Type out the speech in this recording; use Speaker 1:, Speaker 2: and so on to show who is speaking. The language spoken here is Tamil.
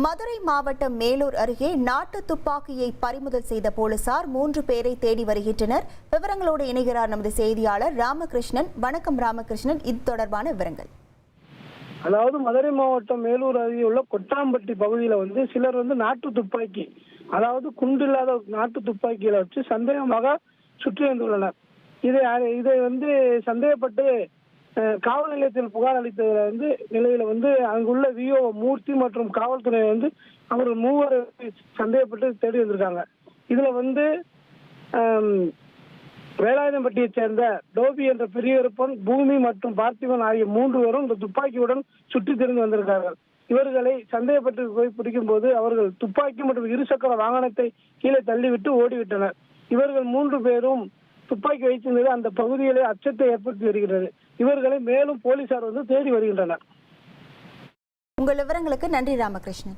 Speaker 1: மதுரை மாவட்டம் மேலூர் அருகே நாட்டு துப்பாக்கியை பறிமுதல் செய்த போலீசார் 3 பேரை தேடி வருகின்றனர். விவரங்களோடு இணைகிறார் நமது செய்தியாளர் ராமகிருஷ்ணன். வணக்கம் ராமகிருஷ்ணன், இது தொடர்பான விவரங்கள்.
Speaker 2: அதாவது மதுரை மாவட்டம் மேலூர் அருகே உள்ள கொட்டாம்பட்டி பகுதியில் சிலர் நாட்டு துப்பாக்கி, அதாவது குண்டில்லாத நாட்டு துப்பாக்கிகளை வச்சு சந்தேகமாக சுற்றி வந்துள்ளனர். இதை சந்தேகப்பட்டு காவல் நிலையத்தில் புகார் அளித்த நிலையில அங்குள்ள விஓ மூர்த்தி மற்றும் காவல்துறை அவர்கள் 3 சந்தேகப்பட்டு தேடி வந்திருக்காங்க. இதுல வேலாயுதம்பட்டியை சேர்ந்த டோபி என்ற பெரியப்பன், பூமி மற்றும் பார்த்திபன் ஆகிய 3 பேரும் இந்த துப்பாக்கியுடன் சுற்றி திரிந்து வந்திருக்கார்கள். இவர்களை சந்தேகப்பட்டு போய் பிடிக்கும் போது அவர்கள் துப்பாக்கி மற்றும் இருசக்கர வாகனத்தை கீழே தள்ளிவிட்டு ஓடிவிட்டனர். இவர்கள் 3 பேரும் துப்பாக்கி வைத்திருந்தது அந்த பகுதியிலே அச்சத்தை ஏற்படுத்தி வருகிறது. இவர்களை மேலும் போலீசார் தேடி வருகின்றனர்.
Speaker 1: உங்கள் விவரங்களுக்கு நன்றி ராமகிருஷ்ணன்.